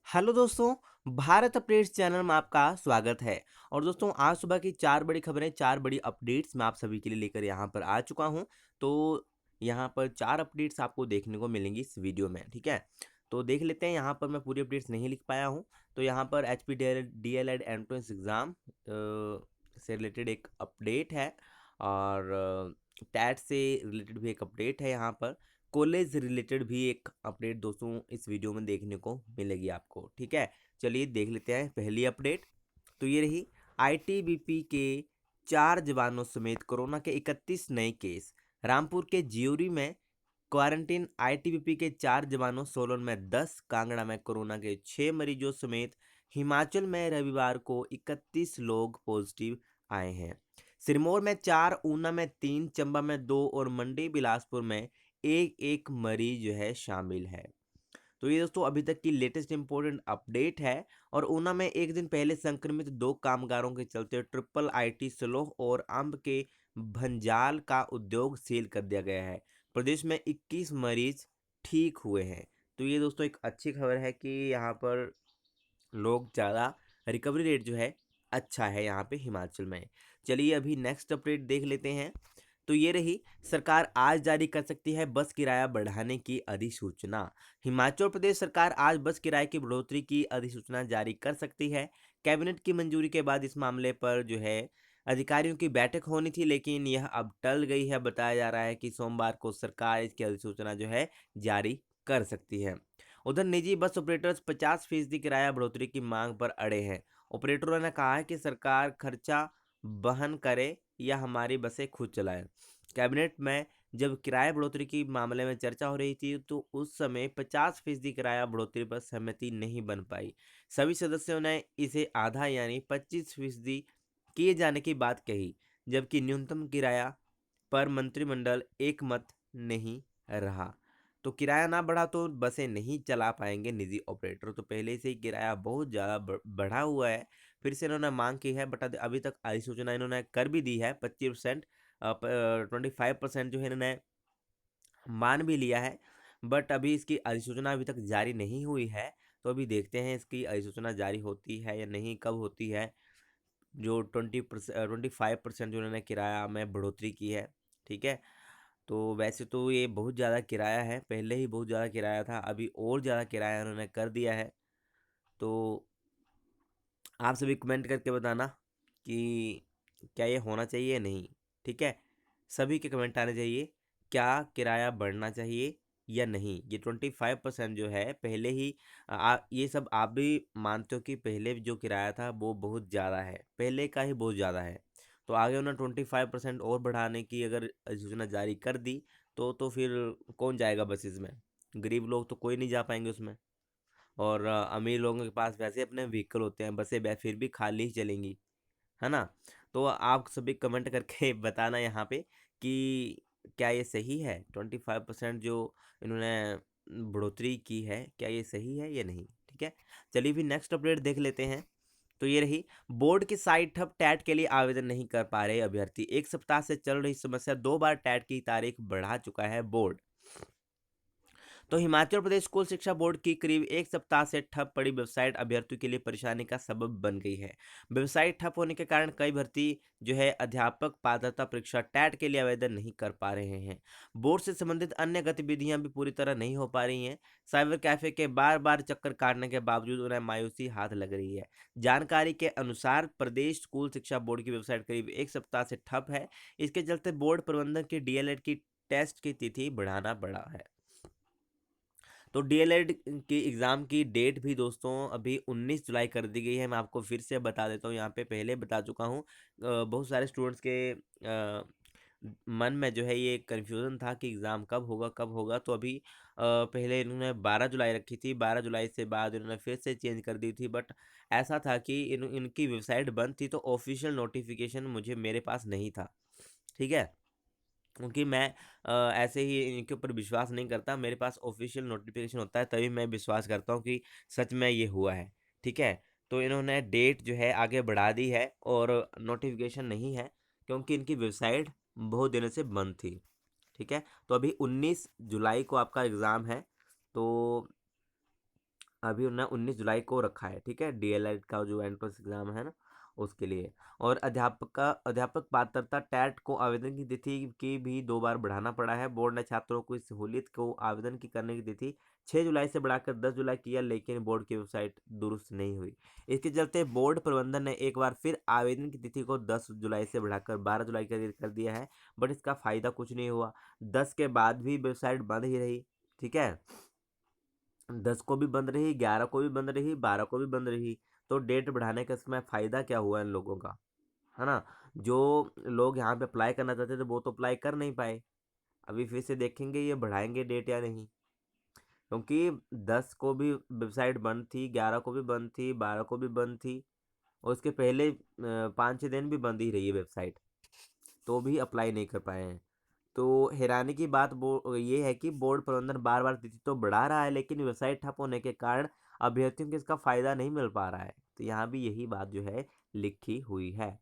Hello दोस्तों, Bharat updates channel में आपका स्वागत है। और दोस्तों, आज सुबह की 4 बड़ी खबरें, 4 बड़ी अपडेट्स मैं आप सभी के लिए लेकर यहाँ पर आ चुका हूँ। तो यहाँ पर 4 अपडेट्स आपको देखने को मिलेंगी इस वीडियो में, ठीक है। तो देख लेते हैं। यहाँ पर मैं पूरी अपडेट्स नहीं लिख पाया हूँ। तो यहाँ पर H P D L Ed entrance exam से रिलेटेड एक अपडेट है, और टैट से रिलेटेड भी एक अपडेट है। यहाँ पर कॉलेज रिलेटेड भी एक अपडेट दोस्तों इस वीडियो में देखने को मिलेगी आपको, ठीक है। चलिए देख लेते हैं पहली अपडेट। तो ये रही, आईटीबीपी के 4 जवानों समेत कोरोना के 31 नए केस। रामपुर के जियोरी में क्वारंटीन आईटीबीपी के 4 जवानों, सोलन में 10, कांगड़ा में कोरोना के 6 मरीजों समेत हिमाचल में रविवार को 31 लोग पॉजिटिव आए हैं। सिरमौर में 4, ऊना में 3, चंबा में 2 और मंडी बिलासपुर में एक एक मरीज जो है शामिल है। तो ये दोस्तों अभी तक की लेटेस्ट इंपॉर्टेंट अपडेट है। और ऊना में एक दिन पहले संक्रमित 2 कामगारों के चलते ट्रिपल आईटी सलोह और अंब के भंजाल का उद्योग सील कर दिया गया है। प्रदेश में 21 मरीज ठीक हुए हैं। तो ये दोस्तों एक अच्छी खबर है कि यहाँ पर लोग ज़्यादा, रिकवरी रेट जो है अच्छा है यहाँ पे हिमाचल में। चलिए अभी नेक्स्ट अपडेट देख लेते हैं। तो ये रही, सरकार आज जारी कर सकती है बस किराया बढ़ाने की अधिसूचना। हिमाचल प्रदेश सरकार आज बस किराए की बढ़ोतरी की अधिसूचना जारी कर सकती है। कैबिनेट की मंजूरी के बाद इस मामले पर जो है अधिकारियों की बैठक होनी थी, लेकिन यह अब टल गई है। बताया जा रहा है कि सोमवार को सरकार इसकी अधिसूचना जो है जारी कर सकती है। उधर निजी बस ऑपरेटर्स 50% किराया बढ़ोतरी की मांग पर अड़े हैं। ऑपरेटरों ने कहा है कि सरकार खर्चा वहन करे या हमारी बसें खुद चलाएं। कैबिनेट में जब किराया बढ़ोतरी की मामले में चर्चा हो रही थी, तो उस समय 50% किराया बढ़ोतरी पर सहमति नहीं बन पाई। सभी सदस्यों ने इसे आधा यानी 25% किए जाने की बात कही, जबकि न्यूनतम किराया पर मंत्रिमंडल एक मत नहीं रहा। तो किराया ना बढ़ा तो बसें नहीं चला पाएंगे निजी ऑपरेटर। तो पहले से ही किराया बहुत ज़्यादा बढ़ा हुआ है। फिर से इन्होंने मांग की है, बट अभी तक अधिसूचना इन्होंने कर भी दी है। 25%, 25% जो है इन्होंने मान भी लिया है, बट अभी इसकी अधिसूचना अभी तक जारी नहीं हुई है। तो अभी देखते हैं इसकी अधिसूचना जारी होती है या नहीं, कब होती है। जो 25% जो उन्होंने किराया में बढ़ोतरी की है, ठीक है। तो वैसे तो ये बहुत ज़्यादा किराया है, पहले ही बहुत ज़्यादा किराया था, अभी और ज़्यादा किराया उन्होंने कर दिया है। तो आप सभी कमेंट करके बताना कि क्या ये होना चाहिए या नहीं, ठीक है। सभी के कमेंट आने चाहिए, क्या किराया बढ़ना चाहिए या नहीं। ये 25% जो है पहले ही ये सब आप भी मानते हो कि पहले जो किराया था वो बहुत ज़्यादा है, पहले का ही बहुत ज़्यादा है। तो आगे उन्होंने 25% और बढ़ाने की अगर अधिसूचना जारी कर दी, तो फिर कौन जाएगा बसेस में? गरीब लोग तो कोई नहीं जा पाएंगे उसमें। और अमीर लोगों के पास वैसे अपने व्हीकल होते हैं, बसें फिर भी खाली ही चलेंगी, है ना। तो आप सभी कमेंट करके बताना यहाँ पे कि क्या ये सही है, 25% जो इन्होंने बढ़ोतरी की है, क्या ये सही है या नहीं, ठीक है। चलिए फिर नेक्स्ट अपडेट देख लेते हैं। तो ये रही, बोर्ड की साइट ठप, टैट के लिए आवेदन नहीं कर पा रहे अभ्यर्थी। एक सप्ताह से चल रही समस्या, 2 बार टैट की तारीख बढ़ा चुका है बोर्ड। तो हिमाचल प्रदेश स्कूल शिक्षा बोर्ड की करीब एक सप्ताह से ठप पड़ी वेबसाइट अभ्यर्थियों के लिए परेशानी का सबब बन गई है। वेबसाइट ठप होने के कारण कई भर्ती जो है अध्यापक पात्रता परीक्षा टैट के लिए आवेदन नहीं कर पा रहे हैं। बोर्ड से संबंधित अन्य गतिविधियां भी पूरी तरह नहीं हो पा रही हैं। साइबर कैफे के बार बार चक्कर काटने के बावजूद उन्हें मायूसी हाथ लग रही है। जानकारी के अनुसार प्रदेश स्कूल शिक्षा बोर्ड की वेबसाइट करीब एक सप्ताह से ठप है। इसके चलते बोर्ड प्रबंधन की डीएलएड की टेस्ट की तिथि बढ़ाना पड़ा है। तो डीएलएड की एग्ज़ाम की डेट भी दोस्तों अभी 19 जुलाई कर दी गई है। मैं आपको फिर से बता देता हूँ, यहाँ पे पहले बता चुका हूँ। बहुत सारे स्टूडेंट्स के मन में जो है ये कन्फ्यूज़न था कि एग्ज़ाम कब होगा। तो अभी पहले इन्होंने 12 जुलाई रखी थी, 12 जुलाई से बाद इन्होंने फिर से चेंज कर दी थी। बट ऐसा था कि इनकी वेबसाइट बंद थी, तो ऑफिशियल नोटिफिकेशन मेरे पास नहीं था, ठीक है। क्योंकि मैं ऐसे ही इनके ऊपर विश्वास नहीं करता, मेरे पास ऑफिशियल नोटिफिकेशन होता है तभी मैं विश्वास करता हूँ कि सच में ये हुआ है, ठीक है। तो इन्होंने डेट जो है आगे बढ़ा दी है और नोटिफिकेशन नहीं है, क्योंकि इनकी वेबसाइट बहुत दिनों से बंद थी, ठीक है। तो अभी 19 जुलाई को आपका एग्ज़ाम है। तो अभी उन्होंने 19 जुलाई को रखा है, ठीक है, डीएलएड का जो एंट्रेंस एग्जाम है ना, उसके लिए। और अध्यापक पात्रता टैट को आवेदन की तिथि की भी 2 बार बढ़ाना पड़ा है। बोर्ड ने छात्रों को इस सहूलियत को आवेदन की करने की तिथि 6 जुलाई से बढ़ाकर 10 जुलाई किया, लेकिन बोर्ड की वेबसाइट दुरुस्त नहीं हुई। इसके चलते बोर्ड प्रबंधन ने एक बार फिर आवेदन की तिथि को 10 जुलाई से बढ़ाकर 12 जुलाई कर दिया है, बट इसका फायदा कुछ नहीं हुआ। 10 के बाद भी वेबसाइट बंद ही रही, ठीक है, 10 को भी बंद रही, 11 को भी बंद रही, 12 को भी बंद रही। तो डेट बढ़ाने का इसमें फ़ायदा क्या हुआ इन लोगों का, है ना? जो लोग यहाँ पे अप्लाई करना चाहते थे वो तो अप्लाई कर नहीं पाए। अभी फिर से देखेंगे ये बढ़ाएंगे डेट या नहीं, क्योंकि 10 को भी वेबसाइट बंद थी, 11 को भी बंद थी, 12 को भी बंद थी, और उसके पहले 5-6 दिन भी बंद ही रही है वेबसाइट, तो भी अप्लाई नहीं कर पाए हैं। तो हैरानी की बात ये है कि बोर्ड प्रबंधन बार बार तिथि तो बढ़ा रहा है, लेकिन वेबसाइट ठप होने के कारण अभ्यर्थियों को इसका फायदा नहीं मिल पा रहा है। तो यहाँ भी यही बात जो है लिखी हुई है।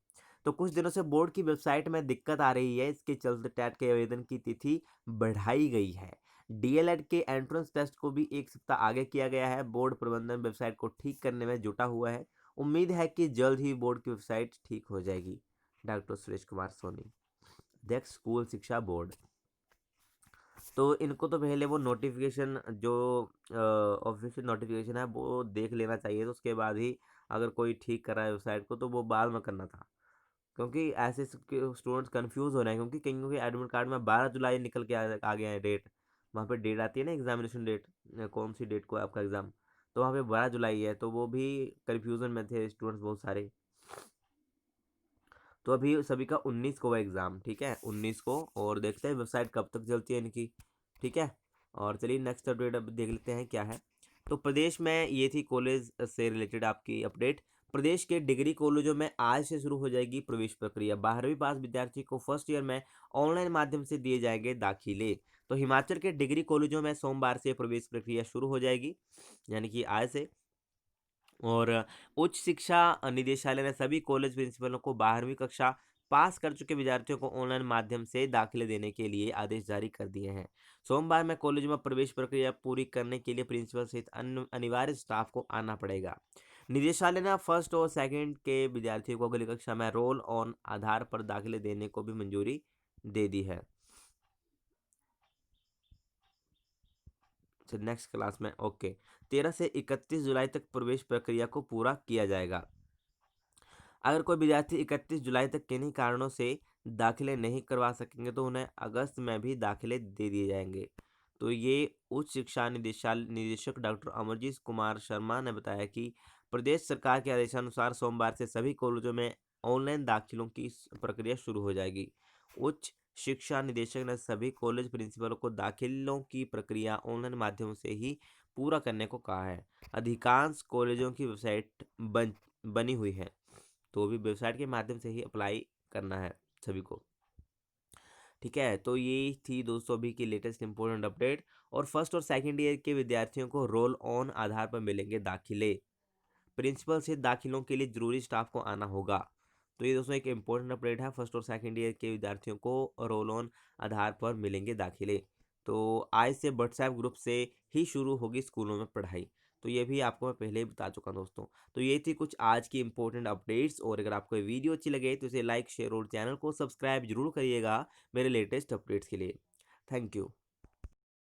तो कुछ दिनों से बोर्ड की वेबसाइट में दिक्कत आ रही है, इसके चलते टैट के आवेदन की तिथि बढ़ाई गई है। डीएलएड के एंट्रेंस टेस्ट को भी 1 सप्ताह आगे किया गया है। बोर्ड प्रबंधन वेबसाइट को ठीक करने में जुटा हुआ है। उम्मीद है कि जल्द ही बोर्ड की वेबसाइट ठीक हो जाएगी। डॉक्टर सुरेश कुमार सोनी, अध्यक्ष स्कूल शिक्षा बोर्ड। तो इनको तो पहले वो नोटिफिकेशन जो ऑफिशियल नोटिफिकेशन है वो देख लेना चाहिए, तो उसके बाद ही अगर कोई ठीक कर रहा है वेबसाइट को तो वो बाद में करना था, क्योंकि ऐसे स्टूडेंट्स कंफ्यूज हो रहे हैं, क्योंकि कईयों के एडमिट कार्ड में 12 जुलाई निकल के आ गया है डेट। वहाँ पे डेट आती है ना एग्जामिनेशन डेट, कौन सी डेट को है आपका एग्ज़ाम, तो वहाँ पे 12 जुलाई है, तो वो भी कन्फ्यूज़न में थे स्टूडेंट्स बहुत सारे। तो अभी सभी का 19 को है एग्ज़ाम, ठीक है, 19 को, और देखते हैं वेबसाइट कब तक चलती है इनकी, ठीक है। और चलिए नेक्स्ट अपडेट अब देख लेते हैं क्या है। तो प्रदेश में ये थी कॉलेज से रिलेटेड आपकी अपडेट। प्रदेश के डिग्री कॉलेजों में आज से शुरू हो जाएगी प्रवेश प्रक्रिया। 12वीं पास विद्यार्थी को फर्स्ट ईयर में ऑनलाइन माध्यम से दिए जाएंगे दाखिले। तो हिमाचल के डिग्री कॉलेजों में सोमवार से प्रवेश प्रक्रिया शुरू हो जाएगी, यानी कि आज से। और उच्च शिक्षा निदेशालय ने सभी कॉलेज प्रिंसिपलों को 12वीं कक्षा पास कर चुके विद्यार्थियों को ऑनलाइन माध्यम से दाखिले देने के लिए आदेश जारी कर दिए हैं। सोमवार में कॉलेज में प्रवेश प्रक्रिया पूरी करने के लिए प्रिंसिपल सहित अन्य अनिवार्य स्टाफ को आना पड़ेगा। निदेशालय ने फर्स्ट और सेकंड के विद्यार्थियों को अगली कक्षा में रोल ऑन आधार पर दाखिले देने को भी मंजूरी दे दी है। नेक्स्ट क्लास में ओके। 13 से 31 जुलाई तक प्रवेश प्रक्रिया को पूरा किया जाएगा। अगर कोई विद्यार्थी 31 जुलाई तक किन्हीं कारणों से दाखिले नहीं करवा सकेंगे तो उन्हें अगस्त में भी दाखिले दे दिए जाएंगे। तो ये उच्च शिक्षा निदेशक डॉक्टर अमरजीत कुमार शर्मा ने बताया कि प्रदेश सरकार के आदेशानुसार सोमवार से सभी कॉलेजों में ऑनलाइन दाखिलों की प्रक्रिया शुरू हो जाएगी। उच्च शिक्षा निदेशक ने सभी कॉलेज प्रिंसिपलों को दाखिलों की प्रक्रिया ऑनलाइन माध्यम से ही पूरा करने को कहा है। अधिकांश कॉलेजों की वेबसाइट बनी हुई है, तो भी वेबसाइट के माध्यम से ही अप्लाई करना है सभी को, ठीक है। तो ये थी दोस्तों अभी की लेटेस्ट इंपॉर्टेंट अपडेट। और फर्स्ट और सेकंड ईयर के विद्यार्थियों को रोल ऑन आधार पर मिलेंगे दाखिले। प्रिंसिपल से दाखिलों के लिए जरूरी स्टाफ को आना होगा। तो ये दोस्तों एक इम्पोर्टेंट अपडेट है, फर्स्ट और सेकंड ईयर के विद्यार्थियों को रोल ऑन आधार पर मिलेंगे दाखिले। तो आज से व्हाट्सएप ग्रुप से ही शुरू होगी स्कूलों में पढ़ाई। तो ये भी आपको मैं पहले ही बता चुका हूँ दोस्तों। तो ये थी कुछ आज की इंपॉर्टेंट अपडेट्स, और अगर आपको ये वीडियो अच्छी लगे तो इसे लाइक शेयर और चैनल को सब्सक्राइब जरूर करिएगा मेरे लेटेस्ट अपडेट्स के लिए। Thank you.